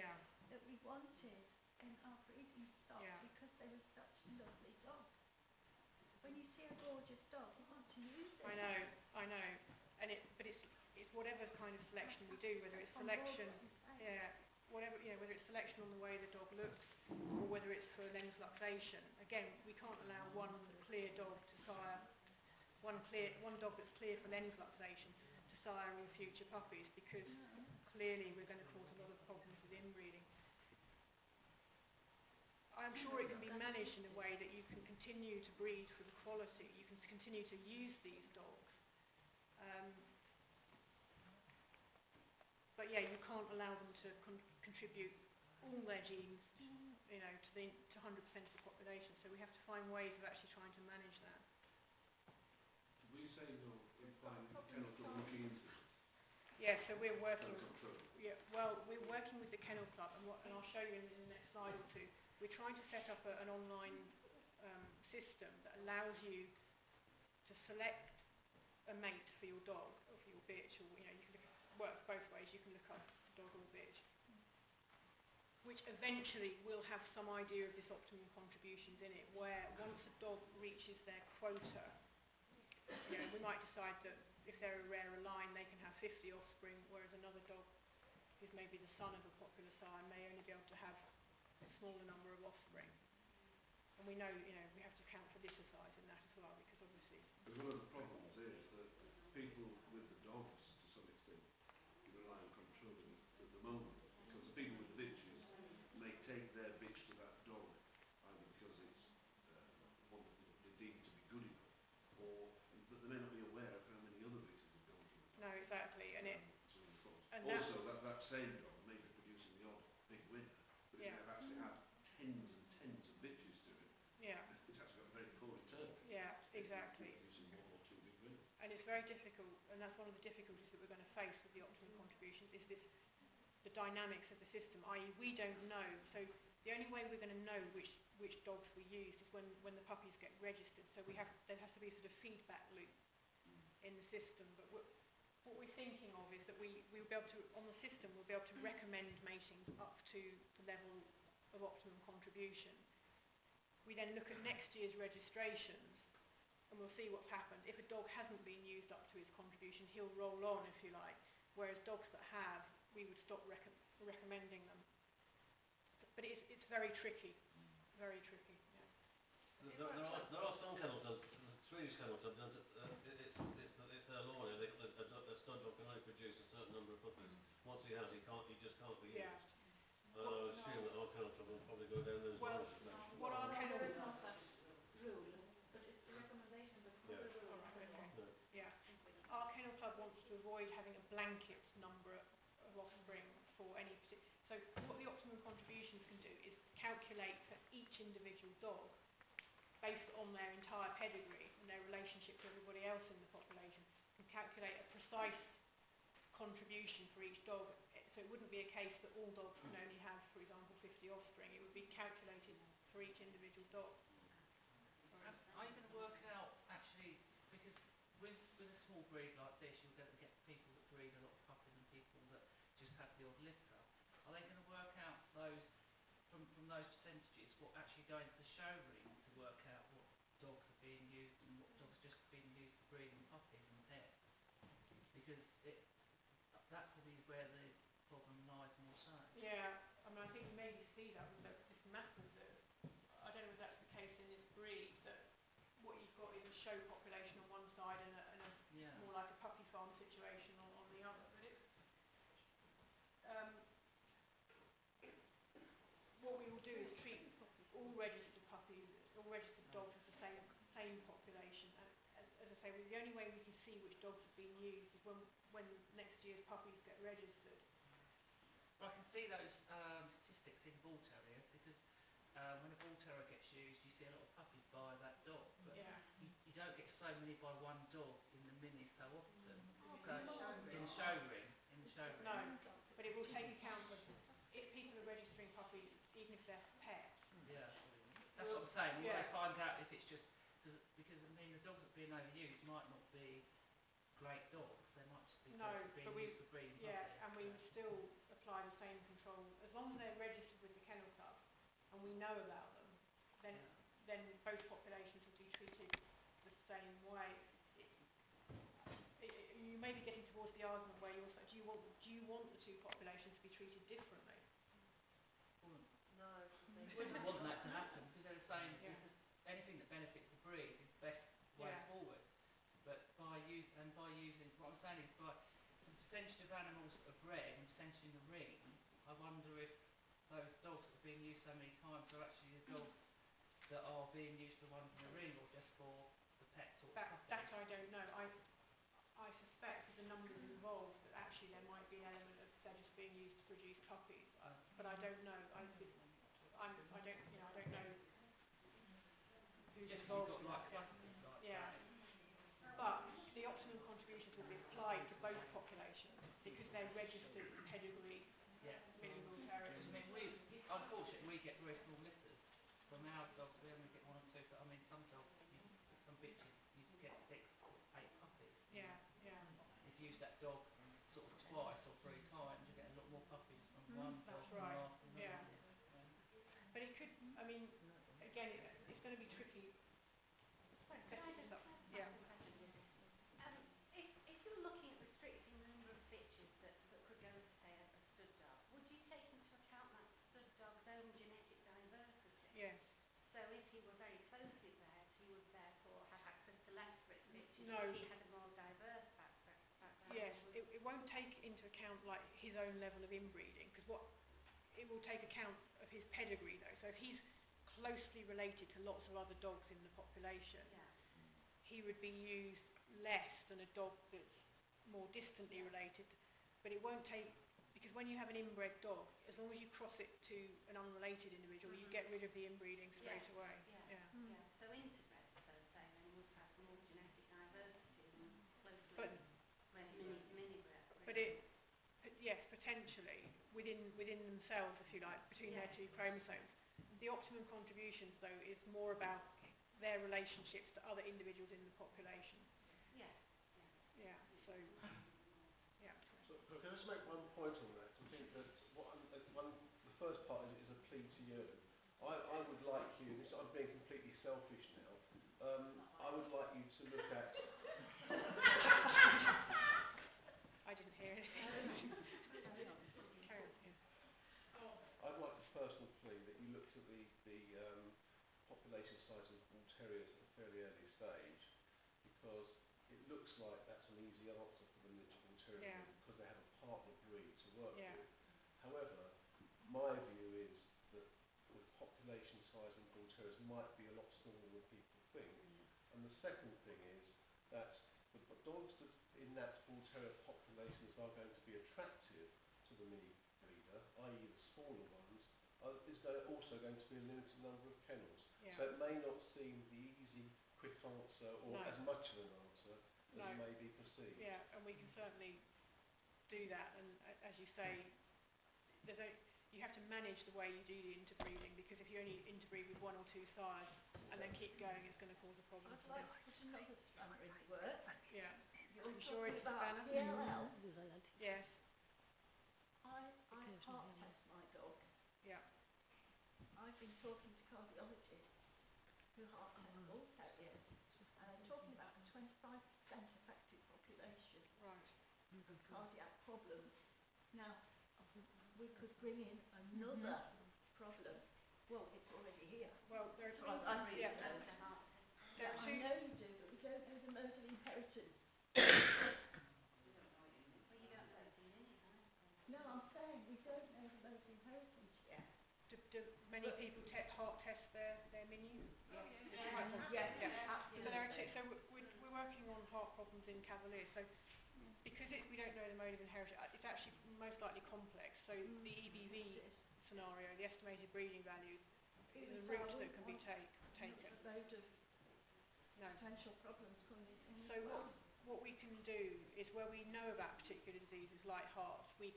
that we wanted in our breeding stock because they were such lovely dogs. When you see a gorgeous dog, you want to use it. I know, but it's whatever kind of selection we do, whether it's selection, whether it's selection on the way the dog looks, or whether it's for lens luxation. Again, we can't allow one clear dog to sire one dog that's clear for lens luxation to sire all future puppies, because clearly we're going to cause a lot of problems with inbreeding. I'm sure it can be managed in a way that you can continue to breed for the quality, you can continue to use these dogs. But yeah, you can't allow them to contribute all their genes, to 100% of the population. So we have to find ways of actually trying to manage that. Were you saying you're implying that you cannot go looking into it? Yeah, so we're working. We're working with the Kennel Club, and I'll show you in the next slide or two. We're trying to set up an online system that allows you to select a mate for your dog or for your bitch, or you can look. Works both ways. You can look up the dog or the bitch, which eventually will have some idea of this optimum contributions in it, where once a dog reaches their quota, we might decide that if they're a rarer line, they can have 50 offspring, whereas another dog who's maybe the son of a popular sire may only be able to have a smaller number of offspring. And we know, we have to account for litter size in that as well, because obviously... Because one of the problems is that people with the dogs, to some extent, rely on controlling it at the moment, because the people with the bitches may take their bitch to that dog either because it's one that they deem to be good enough, or that they may not be aware of how many other bitches have gone to the dog. No, exactly, and also that same dog may be producing the odd big winner, but it may have actually had tens and tens of bitches to it. Yeah. It's actually got a very poor return. Yeah, exactly. Producing one or two big winners. And it's very difficult, and that's one of the difficulties that we're going to face with the optimum contributions, is the dynamics of the system, i.e. we don't know. So the only way we're going to know which dogs we used is when the puppies get registered. So there has to be a sort of feedback loop in the system. But what we're thinking of is that we'll be able to, on the system, we'll be able to recommend matings up to the level of optimum contribution. We then look at next year's registrations, and we'll see what's happened. If a dog hasn't been used up to his contribution, he'll roll on, if you like, whereas dogs that have, we would stop recommending them. But it's very tricky, very tricky. Yeah. There are some kennel clubs, the Swedish kennel club, it's their law. A stud dog can only produce a certain number of puppies. Once he has, he just can't be used. I assume that our kennel club will probably go down those lines. What our kennel there is no such rule, but it's the recommendation, but not the rule. Yeah. Our kennel club wants to avoid having a blanket number of offspring for any particular. So what the optimum contributions can do is calculate for each individual dog, based on their entire pedigree and their relationship to everybody else in the population, and calculate a precise contribution for each dog. So it wouldn't be a case that all dogs can only have, for example, 50 offspring. It would be calculated for each individual dog. Are you going to work out, actually, because with a small breed like this, you're going to get people that breed a lot of puppies and people that just have the odd litter. Are they going to work out those, from those percentages, what actually go into the show ring to work out what dogs are being used and what dogs just being used for breeding puppies and pets? Because that probably is where the problem lies more so. Yeah, I mean, I think you maybe see that with this map of I don't know if that's the case in this breed, that what you've got is a show population on one side and a more like a puppy farm situation on the other. But it's what we will do is treat all registered puppies, all registered dogs as the same population. And as I say, the only way we can see which dogs have been used is when next year's puppies get registered. Well, I can see those statistics in bull terriers, because when a bull terrier gets used, you see a lot of puppies by that dog, but you don't get so many by one dog in the mini so often. In the show ring. No, but it will take account of if people are registering puppies, even if they're pets. Yeah, that's what I'm saying. We want to find out if it's just because I mean the dogs that are being overused might not be great dogs. They might just be dogs being used for breeding puppies. And we would still apply the same control as long as they're registered with the Kennel Club and we know about them, then both populations would be treated the same way. You may be getting towards the argument where you also, do you want the two populations to be treated differently? No, we wouldn't want that to happen, because they're the same. Anything that benefits the breed is the best way forward. But by using, what I'm saying is, by the percentage of animals that are bred and percentage in the ring, I wonder if those dogs that are being used so many times are actually the dogs that are being used, the ones in the ring, or just for the pets or that I don't know. I suspect with the numbers involved that actually there might be an element of they're just being used to produce puppies, but I don't know. I don't know who's just involved. You've got like clusters, like but the optimum contributions will be applied to both populations because they're registered pedigree mini bull terriers. I mean, unfortunately, we get very small litters from our dogs. We only get 1 or 2, but I mean, some dogs, some bitches, you get 6 or 8 puppies. Yeah. If you use that dog sort of twice or 3 times, you get a lot more puppies from one dog. That's right. Yeah. But it could. I mean, again, it's going to be tricky. Sorry, can I just ask a question? If you're looking at restricting the number of bitches that could go to, say, a stud dog, would you take into account that stud dog's own genetic diversity? Yes. So if he were very closely bred, he would therefore have access to less bitches. No. If he had a more diverse background. Yes, it won't take into account like his own level of inbreeding, because what it will take account of his pedigree though. So if he's closely related to lots of other dogs in the population, he would be used less than a dog that's more distantly related. But it won't take, because when you have an inbred dog, as long as you cross it to an unrelated individual, you get rid of the inbreeding straight away. So interbreds per se then would have more genetic diversity than closely But mini bred. But yes, potentially within themselves, if you like, between their 2 chromosomes. The optimum contributions, though, is more about their relationships to other individuals in the population. So can I just make one point on that? I think that the first part is a plea to you. I would like you, I'm being completely selfish now, I would like you to look at... I didn't hear anything. Carry on. I'd like a personal plea that you looked at the population size of bull terriers at a fairly early stage, because it looks like that's an easy answer for the miniature bull terrier because they have a partner breed to work with. However, my view is that the population size in bull terriers might be a lot smaller than people think. And the second thing is that the dogs that in that bull terrier populations are going to be attractive to the mini breeder, i.e. the smaller ones, is also going to be a limited number of kennels. So it may not seem the easy, quick answer or as much of an answer as may be perceived. Yeah, and we can certainly do that. And as you say, you have to manage the way you do the interbreeding, because if you only interbreed with 1 or 2 sires and then keep going, it's going to cause a problem. I'd like to put another spanner in the works. Yeah. You're you sure it's a talking about spanner? PLL. Yes. I heart test my dogs. Yeah. I've been talking to cardiologists who heart test bull terriers, and they're talking about a 25% affected population of cardiac problems. Now, we could bring in another problem. Well, it's already here. Well, there are 2. I know you do, but we don't know the mode of inheritance. Well, you don't know it's in minis either. No, I'm saying we don't know the mode of inheritance yet. Do many people heart test their minis? Yes, absolutely. So there are 2. So we're working on heart problems in Cavaliers. So because we don't know the mode of inheritance, it's actually most likely complex. So the EBV scenario, the estimated breeding values, is a route that can be taken. A load of potential problems coming in. So what we can do is, where we know about particular diseases like hearts, we